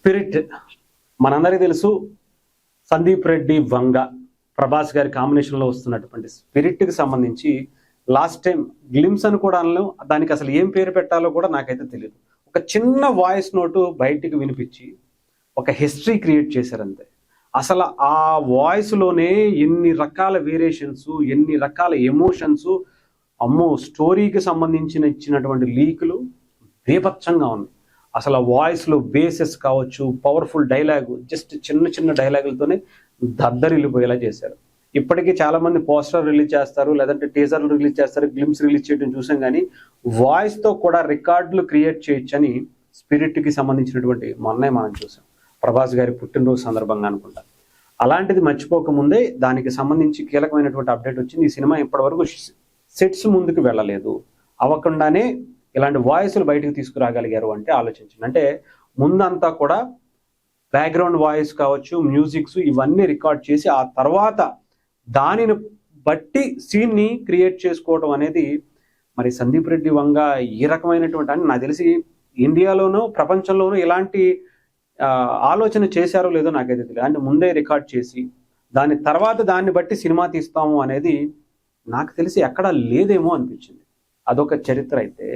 Spirit మనందరికీ తెలుసు. సందీప్ రెడ్డి వంగ ప్రభాస్ గారి కాంబినేషన్లో వస్తున్నటువంటి స్పిరిట్కి సంబంధించి లాస్ట్ టైం గ్లిమ్స్ అని కూడా అనలేం, దానికి అసలు ఏం పేరు పెట్టాలో కూడా నాకైతే తెలియదు. ఒక చిన్న వాయిస్ నోటు బయటికి వినిపించి ఒక హిస్టరీ క్రియేట్ చేశారంతే. అసలు ఆ వాయిస్లోనే ఎన్ని రకాల వేరియేషన్స్, ఎన్ని రకాల ఎమోషన్స్, అమ్మో స్టోరీకి సంబంధించిన ఇచ్చినటువంటి లీకులు బీభత్సంగా ఉంది. అసలు ఆ వాయిస్లో బేసెస్ కావచ్చు, పవర్ఫుల్ డైలాగు, జస్ట్ చిన్న చిన్న డైలాగులతోనే దద్దరిల్లిపోయేలా చేశారు. ఇప్పటికీ చాలామంది పోస్టర్ రిలీజ్ చేస్తారు, లేదంటే టీజర్లు రిలీజ్ చేస్తారు, గ్లిమ్స్ రిలీజ్ చేయడం చూసాం. కానీ వాయిస్తో కూడా రికార్డులు క్రియేట్ చేయొచ్చని స్పిరిట్కి సంబంధించినటువంటి మొన్నే మనం చూసాం, ప్రభాస్ గారి పుట్టినరోజు సందర్భంగా అనుకుంటా. అలాంటిది మర్చిపోకముందే దానికి సంబంధించి కీలకమైనటువంటి అప్డేట్ వచ్చింది. ఈ సినిమా ఇప్పటివరకు సెట్స్ ముందుకు వెళ్ళలేదు, అవ్వకుండానే ఇలాంటి వాయిస్లు బయటకు తీసుకురాగలిగారు అంటే ఆలోచించండి. అంటే ముందంతా కూడా బ్యాక్గ్రౌండ్ వాయిస్ కావచ్చు, మ్యూజిక్స్ ఇవన్నీ రికార్డ్ చేసి ఆ తర్వాత దానిని బట్టి సీన్ని క్రియేట్ చేసుకోవడం అనేది మరి సందీప్ రెడ్డి వంగ ఈ రకమైనటువంటి అని నాకు తెలిసి ఇండియాలోనూ ప్రపంచంలోనూ ఇలాంటి ఆలోచన చేశారో లేదో నాకైతే తెలియదు. అంటే ముందే రికార్డ్ చేసి దాని తర్వాత దాన్ని బట్టి సినిమా తీస్తాము అనేది నాకు తెలిసి ఎక్కడా లేదేమో అనిపించింది. అదొక చరిత్ర. అయితే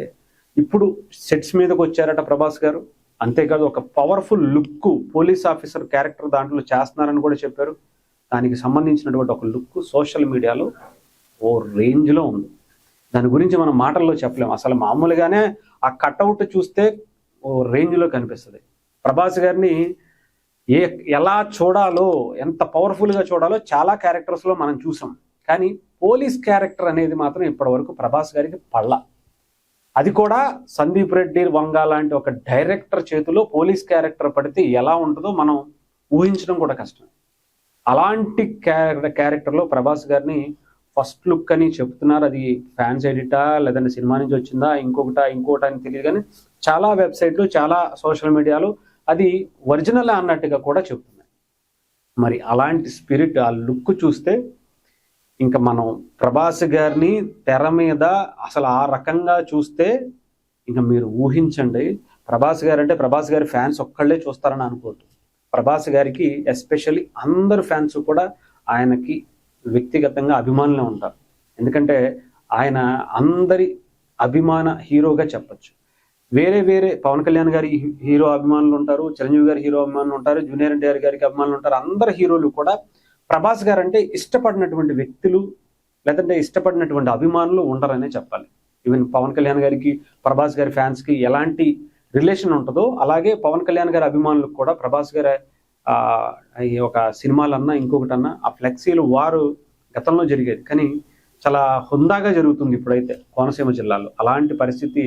ఇప్పుడు సెట్స్ మీదకి వచ్చారట ప్రభాస్ గారు. అంతేకాదు ఒక powerful look police officer character దాంట్లో చేస్తున్నారని కూడా చెప్పారు. దానికి సంబంధించినటువంటి ఒక లుక్ సోషల్ మీడియాలో ఓ రేంజ్లో ఉంది. దాని గురించి మనం మాటల్లో చెప్పలేము. అసలు మామూలుగానే ఆ కట్అవుట్ చూస్తే ఓ రేంజ్లో కనిపిస్తుంది. ప్రభాస్ గారిని ఎలా చూడాలో, ఎంత పవర్ఫుల్గా చూడాలో చాలా క్యారెక్టర్స్లో మనం చూసాం. కానీ పోలీస్ క్యారెక్టర్ అనేది మాత్రం ఇప్పటివరకు ప్రభాస్ గారికి పళ్ళ. అది కూడా సందీప్ రెడ్డి వంగ లాంటి ఒక డైరెక్టర్ చేతిలో పోలీస్ క్యారెక్టర్ పడితే ఎలా ఉంటుందో మనం ఊహించడం కూడా కష్టం. అలాంటి క్యారెక్టర్లో ప్రభాస్ గారిని ఫస్ట్ లుక్ అని చెప్తున్నారు. అది ఫ్యాన్స్ ఎడిటా, లేదంటే సినిమా నుంచి వచ్చిందా, ఇంకొకటి అని తెలియదు. కానీ చాలా వెబ్సైట్లు, చాలా సోషల్ మీడియాలో అది ఒరిజినల్ అన్నట్టుగా కూడా చెప్తున్నాయి. మరి అలాంటి స్పిరిట్, ఆ లుక్ చూస్తే ఇంకా మనం ప్రభాస్ గారిని తెర మీద అసలు ఆ రకంగా చూస్తే ఇంకా మీరు ఊహించండి. ప్రభాస్ గారు అంటే ప్రభాస్ గారి ఫ్యాన్స్ ఒక్కళ్ళే చూస్తారని అనుకోవద్దు. ప్రభాస్ గారికి ఎస్పెషల్లీ అందరు ఫ్యాన్స్ కూడా ఆయనకి వ్యక్తిగతంగా అభిమానులే ఉంటారు. ఎందుకంటే ఆయన అందరి అభిమాన హీరోగా చెప్పచ్చు. వేరే పవన్ కళ్యాణ్ గారి హీరో అభిమానులు ఉంటారు, చిరంజీవి గారి హీరో అభిమానులు ఉంటారు, జూనియర్ ఎన్టీఆర్ గారికి అభిమానులు ఉంటారు. అందరు హీరోలు కూడా ప్రభాస్ గారు అంటే ఇష్టపడినటువంటి వ్యక్తులు, లేదంటే ఇష్టపడినటువంటి అభిమానులు ఉండరనే చెప్పాలి. ఈవెన్ పవన్ కళ్యాణ్ గారికి ప్రభాస్ గారి ఫ్యాన్స్కి ఎలాంటి రిలేషన్ ఉంటుందో అలాగే పవన్ కళ్యాణ్ గారి అభిమానులకు కూడా ప్రభాస్ గారి ఒక సినిమాలన్నా ఇంకొకటన్నా ఆ ఫ్లెక్సీలు వారు గతంలో జరిగేది. కానీ చాలా హుందాగా జరుగుతుంది ఇప్పుడైతే కోనసీమ జిల్లాలో. అలాంటి పరిస్థితి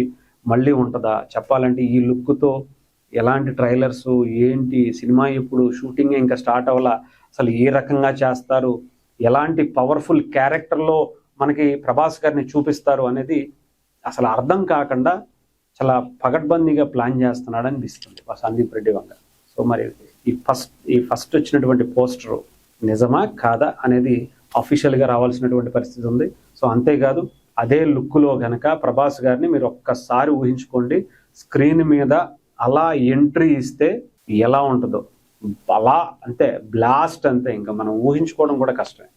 మళ్ళీ ఉంటుందా చెప్పాలంటే ఈ లుక్తో? ఎలాంటి ట్రైలర్స్ ఏంటి, సినిమా ఇప్పుడు షూటింగ్ ఇంకా స్టార్ట్ అవ్వాల, అసలు ఏ రకంగా చేస్తారు, ఎలాంటి పవర్ఫుల్ క్యారెక్టర్లో మనకి ప్రభాస్ గారిని చూపిస్తారు అనేది అసలు అర్థం కాకుండా చాలా పగడ్బందీగా ప్లాన్ చేస్తున్నాడు అనిపిస్తుంది సందీప్ రెడ్డి వంగ. సో మరి ఈ ఫస్ట్ వచ్చినటువంటి పోస్టర్ నిజమా కాదా అనేది అఫీషియల్గా రావాల్సినటువంటి పరిస్థితి ఉంది. సో అంతేకాదు అదే లుక్లో గనక ప్రభాస్ గారిని మీరు ఒక్కసారి ఊహించుకోండి, స్క్రీన్ మీద అలా ఎంట్రీ ఇస్తే ఎలా ఉంటుందో. అలా అంతే బ్లాస్ట్ అంతే, ఇంకా మనం ఊహించుకోవడం కూడా కష్టమే.